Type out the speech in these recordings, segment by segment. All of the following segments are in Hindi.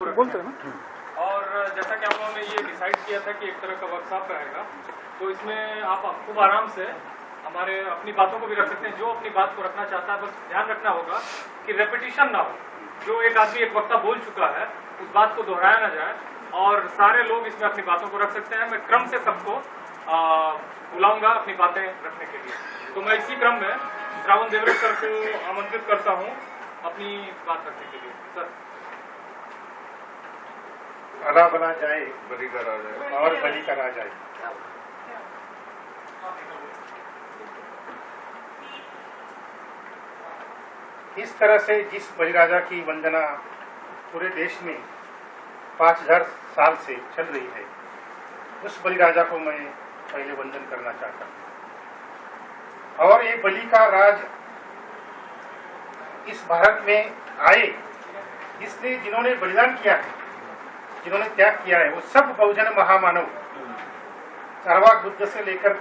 बोलते हैं ना। और जैसा कि हम लोगों ने ये डिसाइड किया था कि एक तरह का वर्कशॉप रहेगा, तो इसमें आप खूब आराम से हमारे अपनी बातों को भी रख सकते हैं। जो अपनी बात को रखना चाहता है, बस ध्यान रखना होगा कि रेपिटिशन ना हो। जो एक आदमी एक वक्ता बोल चुका है उस बात को दोहराया ना जाए, और सारे लोग इसमें अपनी बातों को रख सकते हैं। मैं क्रम से सबको बुलाऊंगा अपनी बातें रखने के लिए। तो मैं इसी क्रम में श्रावण देवरे सर को आमंत्रित करता हूँ अपनी बात रखने के लिए। सर, अला बना जाए बलि करा जाए और बलि करा जाए। इस तरह से जिस बलिराजा की वंदना पूरे देश में 5000 साल से चल रही है, उस बलिराजा को मैं पहले वंदन करना चाहता हूँ। और ये बलि का राज इस भारत में आए, इसलिए जिन्होंने बलिदान किया है, जिन्होंने त्याग किया है, वो सब बहुजन महामानव, चारवाक बुद्ध से लेकर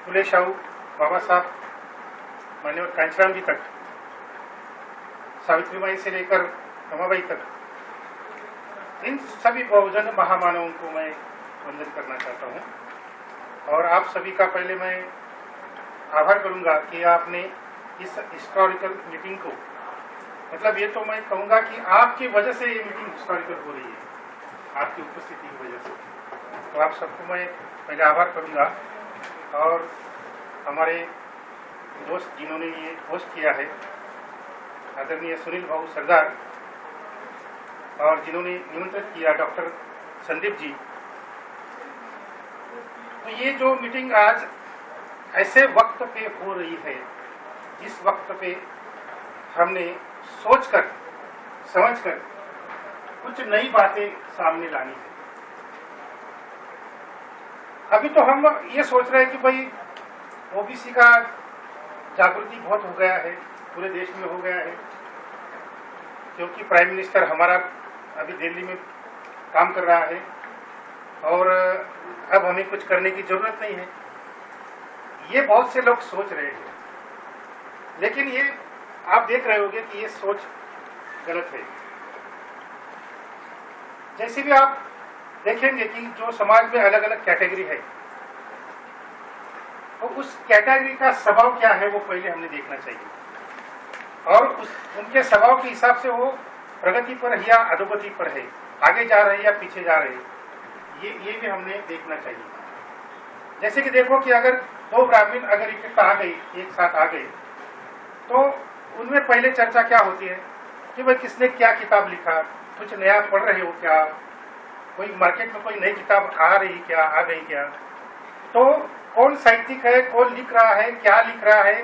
फुले शाहू, बाबा साहब, मान्यवर कांचीराम जी तक, सावित्रीबाई से लेकर रमाबाई तक, इन सभी बहुजन महामानवों को मैं वंदन करना चाहता हूँ। और आप सभी का पहले मैं आभार करूंगा कि आपने इस हिस्टोरिकल मीटिंग को, मतलब ये तो मैं कहूंगा कि आपकी वजह से ये मीटिंग हिस्टोरिकल हो रही है, आपकी उपस्थिति की वजह से। तो आप सबको मैं पहले आभार करूंगा। और हमारे दोस्त जिन्होंने ये होस्ट किया है, आदरणीय सुनील भाऊ सरदार, और जिन्होंने निमंत्रित किया डॉक्टर संदीप जी। तो ये जो मीटिंग आज ऐसे वक्त पे हो रही है, जिस वक्त पे हमने सोचकर समझकर कुछ नई बातें सामने लानी है। अभी तो हम ये सोच रहे हैं कि भाई ओबीसी का जागृति बहुत हो गया है, पूरे देश में हो गया है, क्योंकि प्राइम मिनिस्टर हमारा अभी दिल्ली में काम कर रहा है और अब हमें कुछ करने की जरूरत नहीं है। ये बहुत से लोग सोच रहे हैं, लेकिन ये आप देख रहे होंगे कि ये सोच गलत है। जैसे भी आप देखेंगे कि जो समाज में अलग अलग कैटेगरी है, तो उस कैटेगरी का स्वभाव क्या है वो पहले हमने देखना चाहिए, और उनके स्वभाव के हिसाब से वो प्रगति पर या अधोगति पर है, आगे जा रहे हैं या पीछे जा रहे हैं, ये भी हमने देखना चाहिए। जैसे कि देखो कि अगर दो ब्राह्मण अगर इकट्ठा आ गई, एक साथ आ गए, तो उनमें पहले चर्चा क्या होती है कि भाई किसने क्या किताब लिखा, कुछ नया पढ़ रहे हो क्या, कोई मार्केट में कोई नई किताब आ रही क्या, आ गई क्या, तो कौन साहित्यिक है, कौन लिख रहा है, क्या लिख रहा है,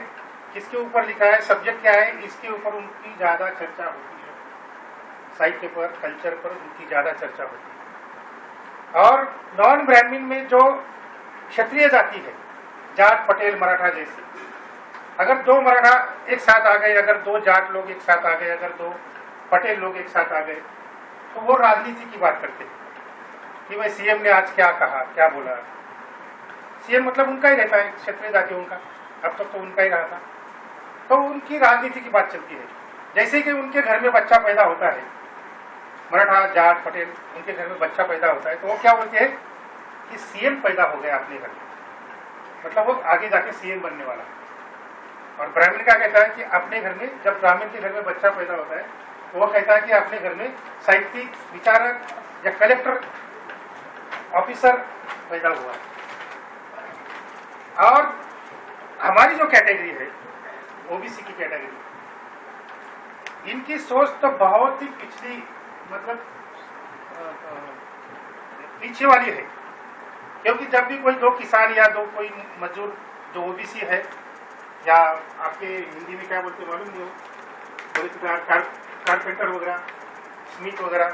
किसके ऊपर लिखा है, सब्जेक्ट क्या है, इसके ऊपर उनकी ज्यादा चर्चा होती है। साहित्य पर, कल्चर पर उनकी ज्यादा चर्चा होती है। और नॉन ब्राह्मण में जो क्षत्रिय जाति है, जाट, पटेल, मराठा जैसे, अगर दो मराठा एक साथ आ गए, अगर दो जाट लोग एक साथ आ गए, अगर दो पटेल लोग एक साथ आ गए, तो वो राजनीति की बात करते हैं कि भाई सीएम ने आज क्या कहा, क्या बोला। सीएम मतलब उनका ही रहता है, क्षेत्रीय जातियों का, अब तक तो उनका ही रहा था। तो उनकी राजनीति की बात चलती है। जैसे कि उनके घर में बच्चा पैदा होता है, मराठा, जाट, पटेल, उनके घर में बच्चा पैदा होता है, तो वो क्या बोलते हैं कि सीएम पैदा हो गया अपने घर में, मतलब वो आगे जाके सीएम बनने वाला। और ब्राह्मण क्या कहता है कि अपने घर में, जब ब्राह्मण के घर में बच्चा पैदा होता है, तो वो कहता है कि अपने घर में साहित्यिक, विचारक या कलेक्टर, ऑफिसर पैदा हुआ है। और हमारी जो कैटेगरी है, ओबीसी की कैटेगरी, इनकी सोच तो बहुत ही पिछली, मतलब पीछे वाली है। क्योंकि जब भी कोई दो किसान या दो कोई मजदूर जो ओबीसी है, या आपके हिंदी में क्या बोलते मालूम नहीं हो, कारपेंटर वगैरह, स्मिथ वगैरह,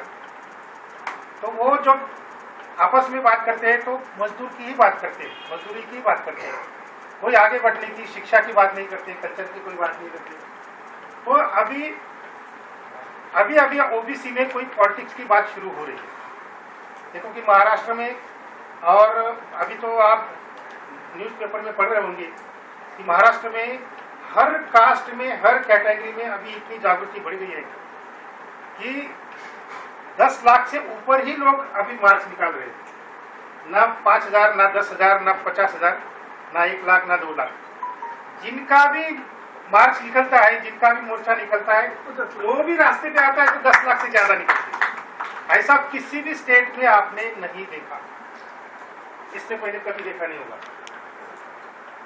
तो वो जो आपस में बात करते हैं तो मजदूर की ही बात करते हैं, मजदूरी की ही बात करते हैं। कोई आगे बढ़ने की, शिक्षा की बात नहीं करते, कल्चर की कोई बात नहीं करते। तो अभी ओबीसी में कोई पॉलिटिक्स की बात शुरू हो रही है। देखो कि महाराष्ट्र में, और अभी तो आप न्यूज़पेपर में पढ़ रहे होंगे कि महाराष्ट्र में हर कास्ट में, हर कैटेगरी में अभी इतनी जागृति बढ़ गई है कि 10 लाख से ऊपर ही लोग अभी मार्क्स निकाल रहे हैं, ना 5,000, ना 10,000, ना 50,000, ना 1 लाख, ना 2 लाख। जिनका भी मार्क्स निकलता है, जिनका भी मोर्चा निकलता है, वो भी रास्ते पे आता है तो 10 लाख से ज्यादा निकलते हैं। ऐसा किसी भी स्टेट में आपने नहीं देखा, इससे पहले कभी देखा नहीं होगा।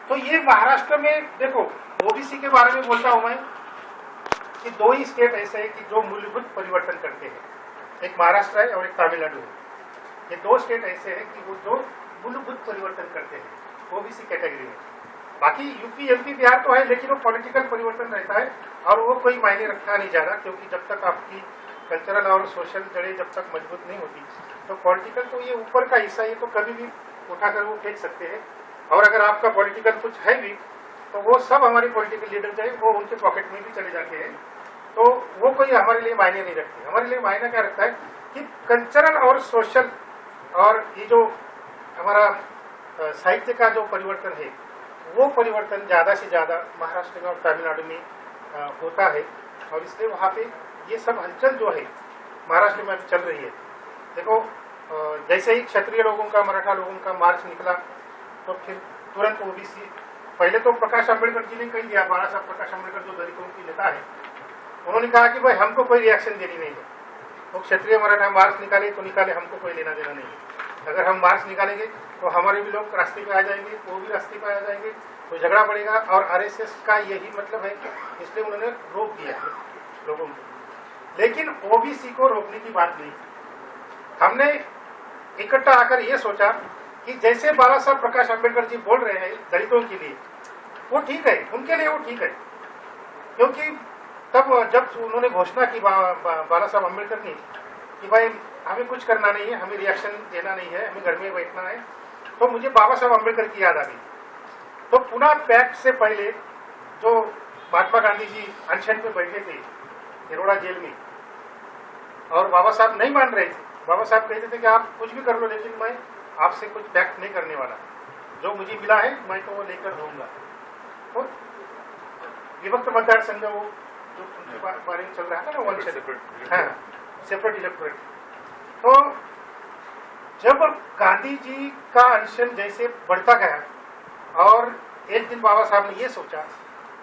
तो ये महाराष्ट्र में देखो, ओबीसी के बारे में बोलता हूं मैं कि 2 ही स्टेट ऐसे हैं कि जो मूलभूत परिवर्तन करते हैं, एक महाराष्ट्र है और एक तमिलनाडु है। ये 2 स्टेट ऐसे हैं कि वो जो मूलभूत परिवर्तन करते हैं ओबीसी कैटेगरी में। बाकी यूपी, एमपी, बिहार तो है, लेकिन वो पॉलिटिकल परिवर्तन रहता है और वो कोई मायने रखा नहीं जा रहा, क्योंकि जब तक आपकी कल्चरल और सोशल जड़ें जब तक मजबूत नहीं होती तो पॉलिटिकल तो ये ऊपर का हिस्सा, ये तो कभी भी उठाकर वो फेंक सकते हैं। और अगर आपका पॉलिटिकल कुछ है भी तो वो सब हमारे पॉलिटिकल लीडर जो है वो उनके पॉकेट में भी चले जाते हैं, तो वो कोई हमारे लिए मायने नहीं रखते। हमारे लिए मायने क्या रखता है कि कल्चरल और सोशल और ये जो हमारा साहित्य का जो परिवर्तन है, वो परिवर्तन ज़्यादा से ज़्यादा महाराष्ट्र में और तमिलनाडु में होता है। और इसलिए वहाँ पे ये सब हलचल जो है महाराष्ट्र में चल रही है। देखो, जैसे ही क्षत्रिय लोगों का, मराठा लोगों का मार्च निकला तो फिर तुरंत ओबीसी, पहले तो प्रकाश अम्बेडकर जी ने कह दिया, बाला साहब प्रकाश अम्बेडकर जो दलितों की नेता है, उन्होंने कहा कि भाई हमको कोई रिएक्शन देनी नहीं है। तो क्षत्रिय मराठा मार्च निकाले तो निकाले, हमको कोई लेना देना नहीं है। अगर हम मार्च निकालेंगे तो हमारे भी लोग रास्ते पे आ जाएंगे, वो भी रास्ते पे आ जाएंगे, तो झगड़ा बढ़ेगा। और आरएसएस का यही मतलब है, इसलिए उन्होंने रोक दिया लोगों को। लेकिन ओबीसी को रोकने की बात नहीं, हमने इकट्ठा आकर ये सोचा कि जैसे बाला साहब प्रकाश अम्बेडकर जी बोल रहे हैं दलितों के लिए, वो ठीक है, उनके लिए वो ठीक है। क्योंकि तब जब उन्होंने घोषणा की बाला साहब अम्बेडकर ने कि भाई हमें कुछ करना नहीं है, हमें रिएक्शन देना नहीं है, हमें घर में बैठना है, तो मुझे बाबा साहब अम्बेडकर की याद आ गई। तो पुणे पैक्ट से पहले जो महात्मा गांधी जी अनशन पे बैठे थे निरोड़ा जेल में, और बाबा साहब नहीं मान रहे थे, बाबा साहब कहते थे कि आप कुछ भी कर लो, लेकिन मैं आपसे कुछ पैक्ट नहीं करने वाला, जो मुझे मिला है मैं तो वो लेकर रहूंगा। तो विभक्त मतदार संघ वो जो उनके बारे में चल रहा था ना, वन सेपरेट इलेक्टोरेट। तो जब गांधी जी का अनशन जैसे बढ़ता गया और एक दिन बाबा साहब ने ये सोचा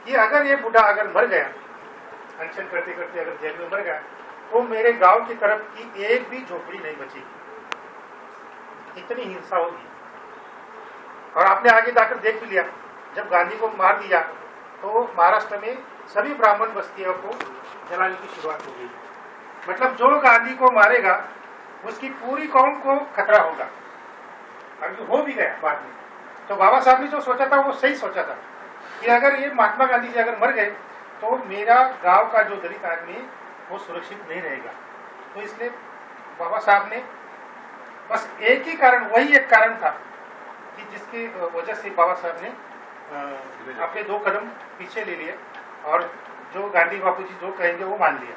कि अगर ये बूढ़ा अगर मर गया, अनशन करते करते अगर जेल में मर गया, तो मेरे गांव की तरफ की एक भी झोपड़ी नहीं बचेगी, इतनी हिंसा होगी। और आपने आगे जाकर देख भी लिया, जब गांधी को मार दिया तो महाराष्ट्र में सभी ब्राह्मण बस्तियों को जलाने की शुरुआत हो गई। मतलब जो गांधी को मारेगा उसकी पूरी कौम को खतरा होगा, और जो हो भी गया बाद में। तो बाबा साहब ने जो सोचा था वो सही सोचा था कि अगर ये महात्मा गांधी जी अगर मर गए तो मेरा गांव का जो दलित आदमी है वो सुरक्षित नहीं रहेगा। तो इसलिए बाबा साहब ने बस एक ही कारण, वही एक कारण था कि जिसकी वजह से बाबा साहब ने अपने 2 कदम पीछे ले लिए और जो गांधी बापू जी जो कहेंगे वो मान लिया।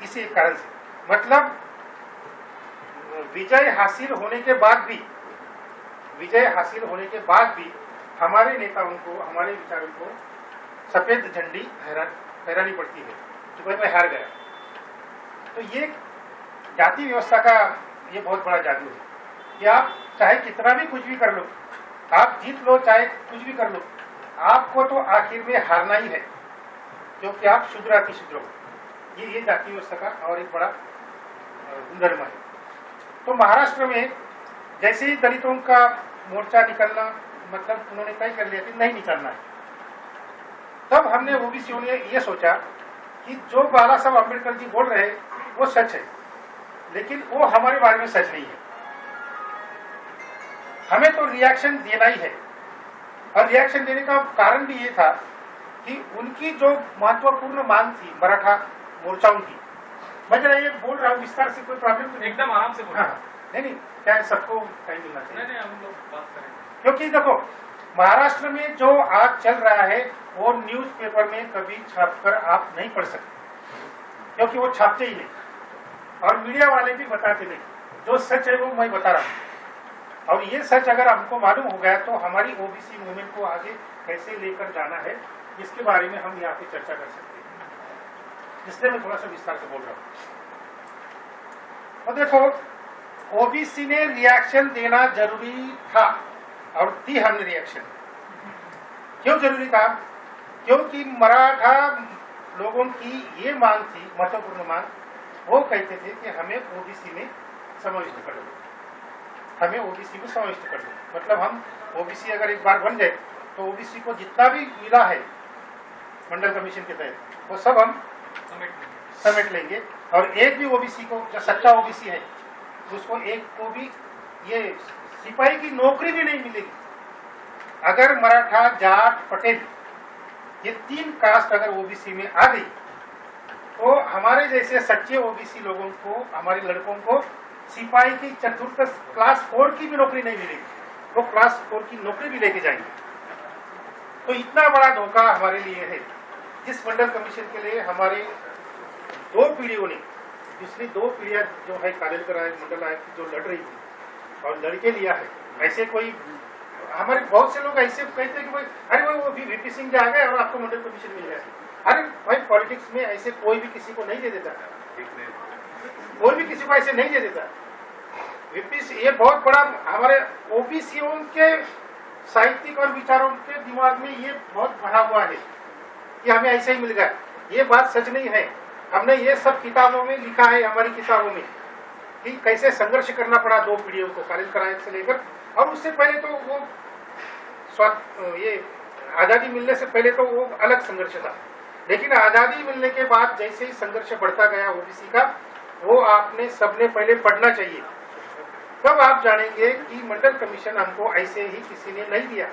इसी एक कारण से, मतलब विजय हासिल होने के बाद भी हमारे नेताओं को, हमारे विचारों को सफेद झंडी फहरानी पड़ती है कि भाई मैं हार गया। तो ये जाति व्यवस्था का ये बहुत बड़ा जादू है कि आप चाहे कितना भी कुछ भी कर लो, आप जीत लो चाहे कुछ भी कर लो, आपको तो आखिर में हारना ही है, क्योंकि आप शुद्र अतिशूद्र हो। ये जाति व्यवस्था का और एक बड़ा गुणधर्म है। तो महाराष्ट्र में जैसे ही दलितों का मोर्चा निकलना, मतलब उन्होंने तय कर लिया कि नहीं निकलना है, तब हमने ओबीसीओं ने ये सोचा कि जो बाला साहब अम्बेडकर जी बोल रहे हैं वो सच है, लेकिन वो हमारे बारे में सच नहीं है। हमें तो रिएक्शन देना ही है। और रिएक्शन देने का कारण भी ये था कि उनकी जो महत्वपूर्ण मांग थी मराठा मोर्चाओं की, मैं जरा ये बोल रहा हूँ विस्तार से, कोई प्रॉब्लम तो एकदम आराम से बोलो। हाँ, नहीं क्या सबको टाइम मिलना चाहिए। नहीं, हम लोग बात करेंगे। क्योंकि देखो महाराष्ट्र में जो आज चल रहा है वो न्यूज़पेपर में कभी छापकर आप नहीं पढ़ सकते, क्योंकि वो छापते ही नहीं और मीडिया वाले भी बताते नहीं। जो सच है वो मैं बता रहा हूँ, और ये सच अगर हमको मालूम हो गया तो हमारी ओबीसी मूवमेंट को आगे कैसे लेकर जाना है, इसके बारे में हम यहाँ पे चर्चा कर सकते हैं। इसलिए मैं थोड़ा सा विस्तार से बोल रहा हूँ। तो देखो, ओबीसी ने रिएक्शन देना जरूरी था और दी हमने रिएक्शन। क्यों जरूरी था? क्योंकि मराठा लोगों की ये मांग थी, महत्वपूर्ण मांग। वो कहते थे कि हमें ओबीसी में समाविष्ट कर दो, हमें ओबीसी में समाविष्ट कर दो। मतलब हम ओबीसी अगर एक बार बन गए तो ओबीसी को जितना भी मिला है मंडल कमीशन के तहत वो सब हम समेट लेंगे, और एक भी ओबीसी को, जो सच्चा ओबीसी है उसको एक को भी ये सिपाही की नौकरी भी नहीं मिलेगी। अगर मराठा, जाट, पटेल ये 3 कास्ट अगर ओबीसी में आ गई तो हमारे जैसे सच्चे ओबीसी लोगों को, हमारे लड़कों को सिपाही की चतुर्थ क्लास 4 की भी नौकरी नहीं मिलेगी, वो क्लास 4 की नौकरी भी लेके जाएंगे। तो इतना बड़ा धोखा हमारे लिए है। जिस मंडल कमीशन के लिए हमारे 2 पीढ़ियों ने, पिछली 2 पीढ़ियां जो है कालेलकर आयोग, मंडल आयोग की जो लड़ रही थी और लड़के लिया है, ऐसे कोई हमारे बहुत से लोग ऐसे कहते हैं कि भाई अरे वो वीपी सिंह जा गए और आपको मंडल कमीशन मिल गया। अरे भाई, पॉलिटिक्स में ऐसे कोई भी किसी को नहीं दे देता, कोई भी किसी को ऐसे नहीं दे देता। वीपी ये बहुत बड़ा हमारे ओबीसीओं के साहित्यिक और विचारों के दिमाग में ये बहुत भरा हुआ है कि हमें ऐसा ही मिल गया। ये बात सच नहीं है। हमने ये सब किताबों में लिखा है, हमारी किताबों में, कि कैसे संघर्ष करना पड़ा 2 पीढ़ियों को, कालेलकर आयोग से लेकर, और उससे पहले तो वो ये आजादी मिलने से पहले तो वो अलग संघर्ष था। लेकिन आजादी मिलने के बाद जैसे ही संघर्ष बढ़ता गया ओबीसी का, वो आपने सबने पहले पढ़ना चाहिए। तब आप जानेंगे कि मंडल कमीशन हमको ऐसे ही किसी ने नहीं दिया।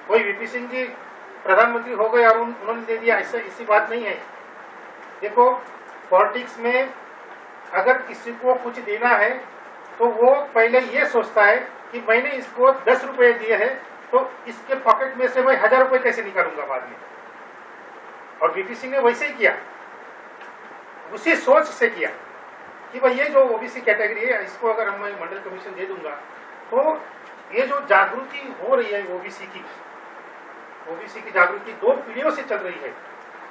कोई वीपी सिंह जी प्रधानमंत्री हो गए और उन्होंने दे दिया, ऐसा इसी बात नहीं है। देखो, पॉलिटिक्स में अगर किसी को कुछ देना है तो वो पहले ये सोचता है कि मैंने इसको 10 रुपए दिए हैं तो इसके पॉकेट में से मैं 1000 रुपए कैसे निकालूंगा बाद में। और वीपी सिंह ने वैसे ही किया, उसी सोच से किया कि भाई ये जो ओबीसी कैटेगरी है इसको अगर मैं मंडल कमीशन दे दूंगा तो ये जो जागृति हो रही है ओबीसी की जागृति 2 पीढ़ियों से चल रही है,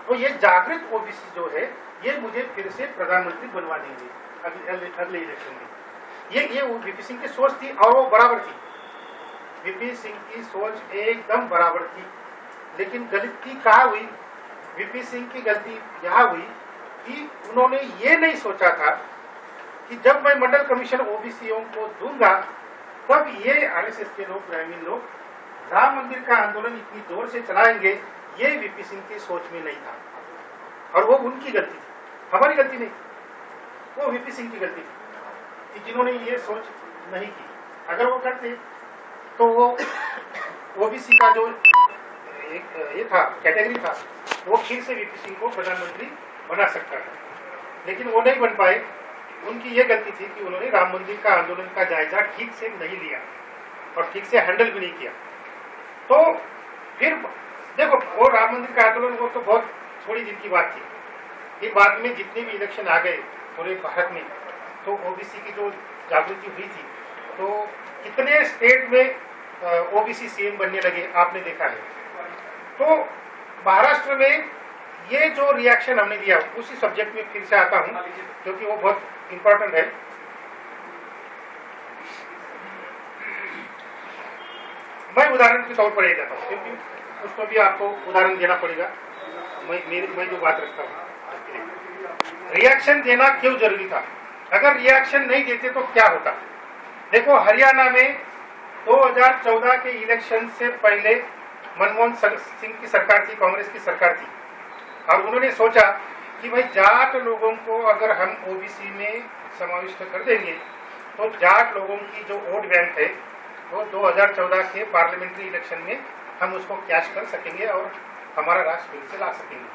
तो ये जागृत ओबीसी जो है ये मुझे फिर से प्रधानमंत्री बनवा देंगे अगले इलेक्शन में। ये वीपी सिंह की सोच थी और वो बराबर थी। वीपी सिंह की सोच एकदम बराबर थी। लेकिन गलती कहाँ हुई? वीपी सिंह की गलती यहाँ हुई कि उन्होंने ये नहीं सोचा था कि जब मैं मंडल कमीशन ओबीसीओं को दूंगा तब ये आरएसएस के लोग, ग्रामीण लोग राम मंदिर का आंदोलन इतनी जोर से चलाएंगे। ये वीपी सिंह की सोच में नहीं था और वो उनकी गलती थी, हमारी गलती नहीं, वो वीपी सिंह की गलती थी कि जिन्होंने ये सोच नहीं की। अगर वो करते तो वो ओबीसी का जो एक ये था, कैटेगरी था, वो फिर से वीपी सिंह को प्रधानमंत्री बना सकता था। लेकिन वो नहीं बन पाए। उनकी ये गलती थी कि उन्होंने राम मंदिर का आंदोलन का जायजा ठीक से नहीं लिया और ठीक से हैंडल भी नहीं किया। तो फिर देखो, वो राम मंदिर का आंदोलन वो तो बहुत थोड़ी दिन की बात थी। फिर बाद में जितने भी इलेक्शन आ गए पूरे भारत में, तो ओबीसी की जो जागृति हुई थी, तो कितने स्टेट में ओबीसी सीएम बनने लगे, आपने देखा है। तो महाराष्ट्र में ये जो रिएक्शन हमने दिया, उसी सब्जेक्ट में फिर से आता हूं क्योंकि वो बहुत इंपॉर्टेंट है। मैं उदाहरण के तौर पर ले जाता हूँ क्योंकि उसको भी आपको उदाहरण देना पड़ेगा। मैं जो बात रखता हूँ, रिएक्शन देना क्यों जरूरी था? अगर रिएक्शन नहीं देते तो क्या होता? देखो, हरियाणा में 2014 के इलेक्शन से पहले मनमोहन सिंह की सरकार थी, कांग्रेस की सरकार थी, और उन्होंने सोचा कि भाई जाट लोगों को अगर हम ओबीसी में समाविष्ट कर देंगे तो जाट लोगों की जो वोट बैंक है वो 2014 के पार्लियामेंट्री इलेक्शन में हम उसको कैश कर सकेंगे और हमारा राष्ट्र फिर से ला सकेंगे।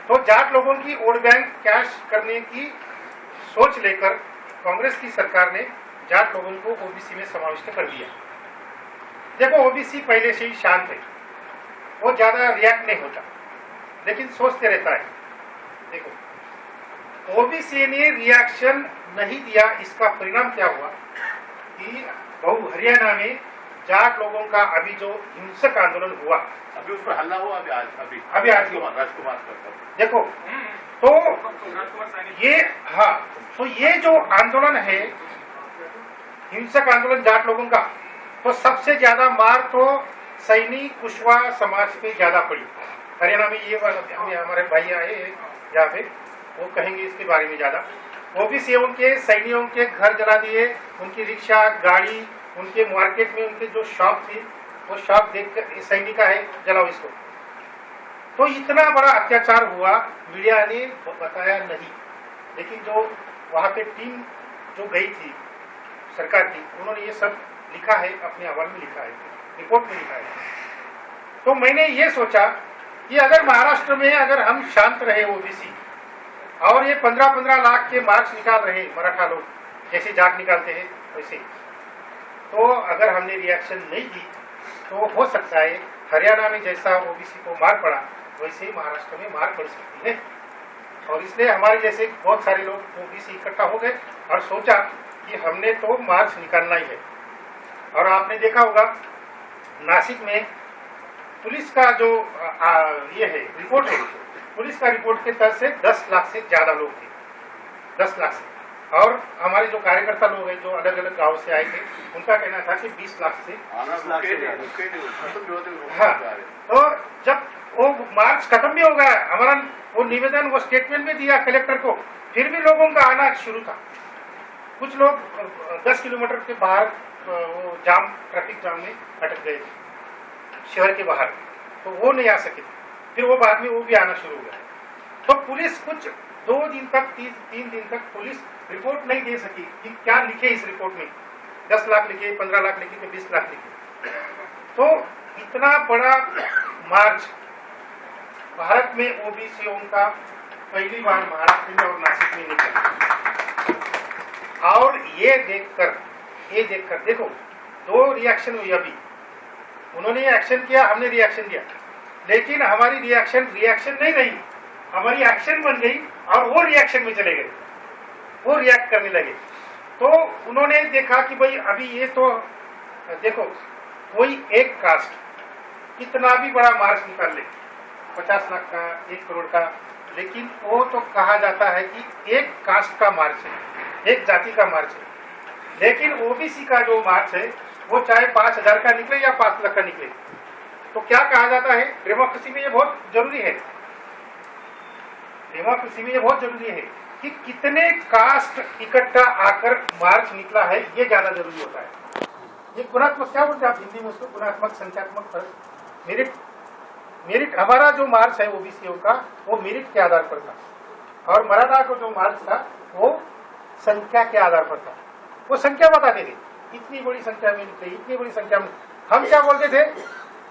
तो जाट लोगों की वोट बैंक कैश करने की सोच लेकर कांग्रेस की सरकार ने जाट लोगों को ओबीसी में समाविष्ट कर दिया। देखो, ओबीसी पहले से ही शांत है, वो ज्यादा रिएक्ट नहीं होता, लेकिन सोचते रहता है। देखो, ओबीसी ने रिएक्शन नहीं दिया, इसका परिणाम क्या हुआ कि हरियाणा में जाट लोगों का अभी जो हिंसक आंदोलन हुआ, अभी उस पर हल्ला हुआ, अभी आज राजकुमार देखो, तो राजकुमार सैनी ये, हाँ, तो ये जो आंदोलन है हिंसक आंदोलन जाट लोगों का, तो सबसे ज्यादा मार तो सैनी कुशवाहा समाज पे ज्यादा पड़ी। हरियाणा में ये हमारे भाई आए यहाँ पे, वो कहेंगे इसके बारे में ज्यादा। ओबीसी उनके सैनियों के घर जला दिए, उनकी रिक्शा गाड़ी, उनके मार्केट में उनके जो शॉप थी वो शॉप देखकर सैनिक का है जलाओ इसको। तो इतना बड़ा अत्याचार हुआ, मीडिया ने बताया नहीं, लेकिन जो वहां पे टीम जो गई थी सरकार की, उन्होंने ये सब लिखा है, अपने अहवाल में लिखा है, रिपोर्ट में लिखा है। तो मैंने ये सोचा कि अगर महाराष्ट्र में अगर हम शांत रहे ओबीसी और ये 15-15 लाख के मार्क्स निकाल रहे मराठा लोग, जैसे जाट निकालते हैं वैसे, तो अगर हमने रिएक्शन नहीं दी तो हो सकता है हरियाणा में जैसा ओबीसी को मार पड़ा वैसे ही महाराष्ट्र में मार पड़ सकती है। और इसलिए हमारे जैसे बहुत सारे लोग ओबीसी इकट्ठा हो गए और सोचा कि हमने तो मार्क्स निकालना ही है। और आपने देखा होगा नासिक में पुलिस का जो ये है रिपोर्ट है, पुलिस का रिपोर्ट के तहत से 10 लाख से ज्यादा लोग थे, 10 लाख से। और हमारे जो कार्यकर्ता लोग हैं जो अलग अलग गांव से आए थे, उनका कहना था कि 20 लाख से। हाँ, तो जब वो मार्च खत्म भी हो गया, हमारा वो निवेदन वो स्टेटमेंट में दिया कलेक्टर को, फिर भी लोगों का आना शुरू था। कुछ लोग 10 किलोमीटर के बाहर वो जाम, ट्रैफिक जाम में अटक गए थे शहर के बाहर, तो वो नहीं आ सके। फिर वो बाद में वो भी आना शुरू हो गया। तो पुलिस कुछ 2 दिन तक 3 दिन तक पुलिस रिपोर्ट नहीं दे सकी कि क्या लिखे इस रिपोर्ट में, 10 लाख लिखे, 15 लाख लिखे कि 20 लाख लिखे। तो इतना बड़ा मार्च भारत में ओबीसीओ का पहली बार महाराष्ट्र में और नासिक में निकला। और ये देखकर देखो 2 रिएक्शन हुई अभी, उन्होंने एक्शन किया, हमने रिएक्शन दिया, लेकिन हमारी रिएक्शन नहीं रही, हमारी एक्शन बन गई और वो रिएक्शन में चले गए, वो रिएक्ट करने लगे। तो उन्होंने देखा कि भाई अभी ये तो देखो कोई एक कास्ट कितना भी बड़ा मार्च निकाल ले, 50 लाख का, 1 करोड़ का, लेकिन वो तो कहा जाता है कि एक कास्ट का मार्च है, एक जाति का मार्च है। लेकिन ओबीसी का जो मार्च है वो चाहे 5,000 का निकले या 5 लाख का निकले, तो क्या कहा जाता है, डेमोक्रेसी में ये बहुत जरूरी है, डेमोक्रेसी में ये बहुत जरूरी है कि कितने कास्ट इकट्ठा आकर मार्च निकला है, ये ज्यादा जरूरी होता है। ये गुणात्मक, क्या बोलते हैं आप हिंदी में उसको, गुणात्मक संख्यात्मक फर्क। मेरिट हमारा जो मार्च है ओबीसी का वो मेरिट के आधार पर था, और मराठा को जो मार्च था वो संख्या के आधार पर था। वो संख्या बताते थे, इतनी बड़ी संख्या में निकले, इतनी बड़ी संख्या में। हम क्या बोलते थे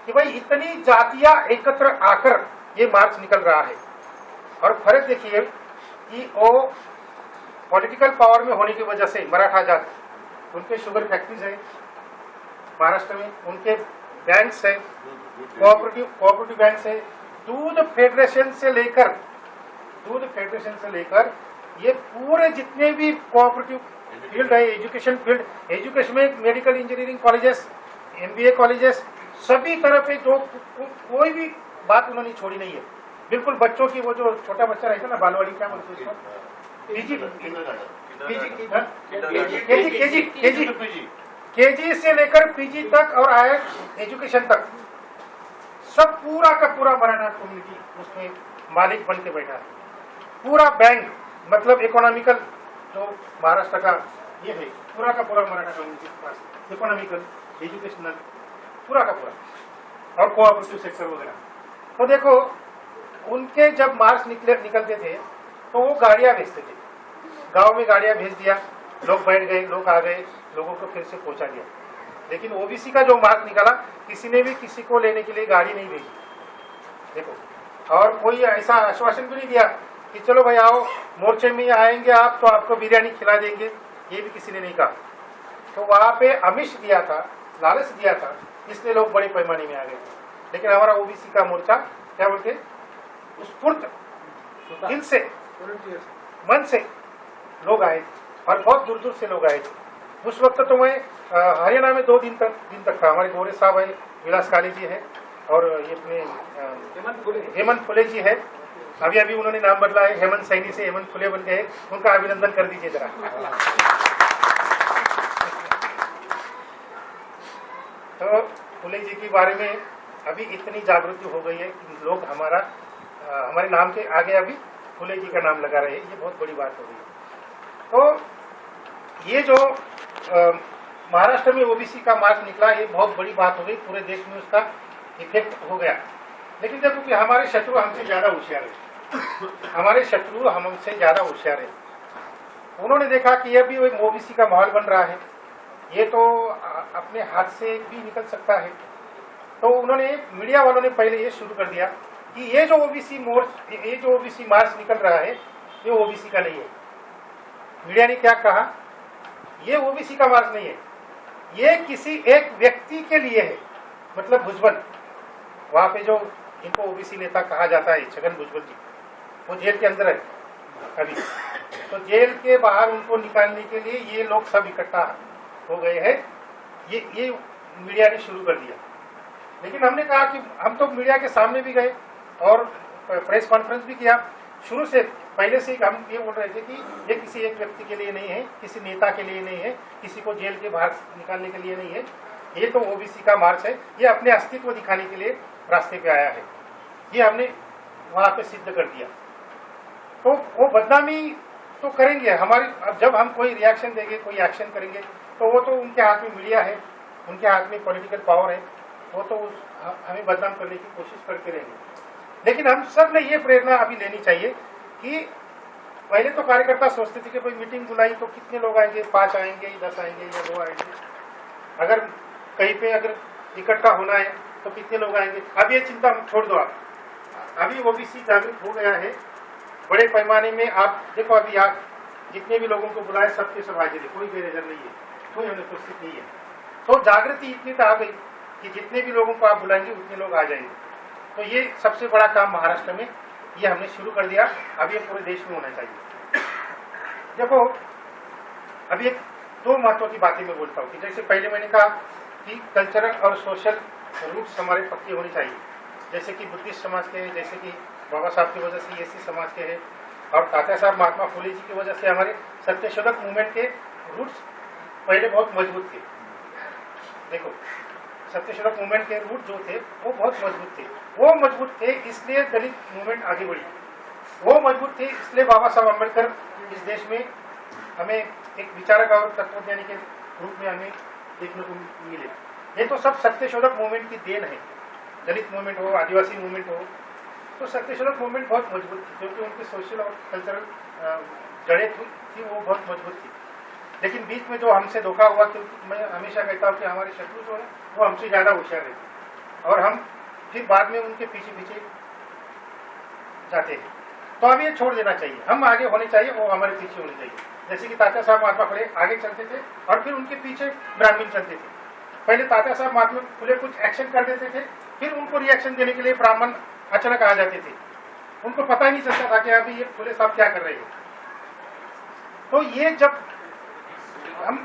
कि भाई इतनी जातियां एकत्र आकर ये मार्च निकल रहा है। और फर्क देखिए कि वो पॉलिटिकल पावर में होने की वजह से मराठा जात, उनके शुगर फैक्ट्रीज है महाराष्ट्र में, उनके बैंक्स है, कोऑपरेटिव बैंक्स है, दूध फेडरेशन से लेकर ये पूरे जितने भी कोऑपरेटिव फील्ड है, एजुकेशन में medical engineering colleges, MBA colleges, सभी तरह पे जो कोई भी बात उन्होंने छोड़ी नहीं है। बिल्कुल बच्चों की वो जो छोटा बच्चा रहता है ना, बालवाड़ी, क्या बोलते हैं उसको, केजी से लेकर पीजी तक और हायर एजुकेशन तक, सब पूरा का पूरा मराठा कम्युनिटी उसमें मालिक बन के बैठा है। पूरा बैंक, मतलब इकोनॉमिकल जो महाराष्ट्र का ये है, पूरा का पूरा मराठा कम्युनिटी के पास इकोनॉमिकल, एजुकेशनल, पूरा का पूरा, और कोऑपरेटिव सेक्टर वगैरह। तो देखो उनके जब मार्च निकलते थे तो वो गाड़ियां भेजते थे, गांव में गाड़ियां भेज दिया, लोग बैठ गए, लोग आ गए, लोगों को फिर से पहुंचा दिया। लेकिन ओबीसी का जो मार्च निकाला, किसी ने भी किसी को लेने के लिए गाड़ी नहीं भेजी, देखो। और कोई ऐसा आश्वासन भी नहीं दिया कि चलो भाई आओ मोर्चे में आएंगे आप तो आपको बिरयानी खिला देंगे, ये भी किसी ने नहीं कहा। तो वहां पे आमिष दिया था, लालच दिया था, इसलिए लोग बड़े पैमाने में आ गए। लेकिन हमारा ओबीसी का मोर्चा क्या बोलते, स्फूर्त दिल से, मन से लोग आए और बहुत दूर दूर से लोग आए थे। उस वक्त तो मैं हरियाणा में 2 दिन तक था। हमारे गोरे साहब है, विलास काली जी है, और ये अपने हेमंत फुले जी है, अभी अभी उन्होंने नाम बदला है, हेमंत सैनी से हेमंत फुले बन गए, उनका अभिनंदन कर दीजिए जरा। तो फुले जी के बारे में अभी इतनी जागृति हो गई है कि लोग हमारे नाम के आगे अभी फुले जी का नाम लगा रहे हैं, ये बहुत बड़ी बात हो गई है। तो ये जो महाराष्ट्र में ओबीसी का मार्च निकला, ये बहुत बड़ी बात हो गई, पूरे देश में उसका इफेक्ट हो गया। लेकिन देखो कि हमारे शत्रु हमसे ज्यादा होशियार है, हमारे शत्रु हमसे ज्यादा होशियार है। उन्होंने देखा कि ये भी एक ओबीसी का माहौल बन रहा है, ये तो अपने हाथ से भी निकल सकता है। तो उन्होंने, मीडिया वालों ने पहले ये शुरू कर दिया कि ये जो ओबीसी मार्च निकल रहा है, ये ओबीसी का नहीं है। मीडिया ने क्या कहा, ये ओबीसी का मार्च नहीं है, ये किसी एक व्यक्ति के लिए है, मतलब भुजबल। वहां पे जो इनको ओबीसी नेता कहा जाता है, छगन भुजबल जी, वो जेल के अंदर है अभी। तो जेल के बाहर उनको निकालने के लिए ये लोग सब इकट्ठा हो गए हैं, ये मीडिया ने शुरू कर दिया। लेकिन हमने कहा कि हम तो मीडिया के सामने भी गए और प्रेस कॉन्फ्रेंस भी किया। शुरू से पहले से हम ये बोल रहे थे कि ये किसी एक व्यक्ति के लिए नहीं है, किसी नेता के लिए नहीं है, किसी को जेल के बाहर निकालने के लिए नहीं है, ये तो ओबीसी का मार्च है, ये अपने अस्तित्व दिखाने के लिए रास्ते पे आया है। ये हमने वहां पे सिद्ध कर दिया। तो वो बदनामी तो करेंगे हमारी, अब जब हम कोई रिएक्शन देंगे, कोई एक्शन करेंगे, तो वो तो उनके हाथ में मीडिया है, उनके हाथ में पॉलिटिकल पावर है, वो तो हमें बदनाम करने की कोशिश करते रहेंगे। लेकिन हम सब ने ये प्रेरणा अभी लेनी चाहिए कि पहले तो कार्यकर्ता सोचते थे कि कोई मीटिंग बुलाई तो कितने लोग आएंगे, 5 आएंगे, 10 आएंगे या 2 आएंगे, अगर कहीं पे अगर इकट्ठा होना है तो कितने लोग आएंगे। अब ये चिंता छोड़ दो, आप अभी ओबीसी जागरूक हो गया है बड़े पैमाने में। आप देखो अभी आप जितने भी लोगों को बुलाए सबके सब हाजिर है, कोई बेनजर नहीं है, कोई अनुपस्थित नहीं है। तो जागृति इतनी तो आ गई कि जितने भी लोगों को आप बुलाएंगे उतने लोग आ जाएंगे। तो ये सबसे बड़ा काम महाराष्ट्र में ये हमने शुरू कर दिया, अब ये पूरे देश में होना चाहिए। देखो अभी एक 2 महत्व की बातें मैं बोलता हूँ कि जैसे पहले मैंने कहा कि कल्चरल और सोशल रूट्स हमारे पक्के होने चाहिए, जैसे कि बुद्धिस्ट समाज के, जैसे कि बाबा साहब की वजह से एसी समाज के हैं, और तात्या साहब महात्मा फुले जी की वजह से हमारे सत्यशोधक मूवमेंट के रूट्स पहले बहुत मजबूत थे। देखो सत्यशोधक मूवमेंट के रूट जो थे वो बहुत मजबूत थे, वो मजबूत थे इसलिए दलित मूवमेंट आगे बढ़ी, वो मजबूत थे इसलिए बाबा साहब अम्बेडकर इस देश में हमें एक विचारक और तत्वज्ञानी के रूप में हमें देखने को मिले। ये तो सब सत्यशोधक मूवमेंट की देन है, दलित मूवमेंट हो, आदिवासी मूवमेंट हो, तो सत्यशोधक मूवमेंट बहुत मजबूत थी क्योंकि उनकी सोशल और कल्चरल जड़ें थी वो बहुत मजबूत थी। लेकिन बीच में जो हमसे धोखा हुआ, क्योंकि मैं हमेशा कहता हूँ कि हमारे शत्रु जो है वो हमसे ज्यादा होशियार रहते और हम फिर बाद में उनके पीछे पीछे जाते हैं। तो अब ये छोड़ देना चाहिए, हम आगे होने चाहिए, वो हमारे पीछे होने चाहिए। जैसे कि तात्या साहब महात्मा फुले आगे चलते थे और फिर उनके पीछे ब्राह्मण चलते थे। पहले तात्या साहब महात्मा फुले कुछ एक्शन कर देते थे, फिर उनको रिएक्शन देने के लिए ब्राह्मण अचानक आ जाते थे, उनको पता ही नहीं चलता था कि अभी ये फुले साहब क्या कर रहे हैं। तो ये जब हम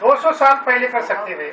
200 साल पहले कर सकते थे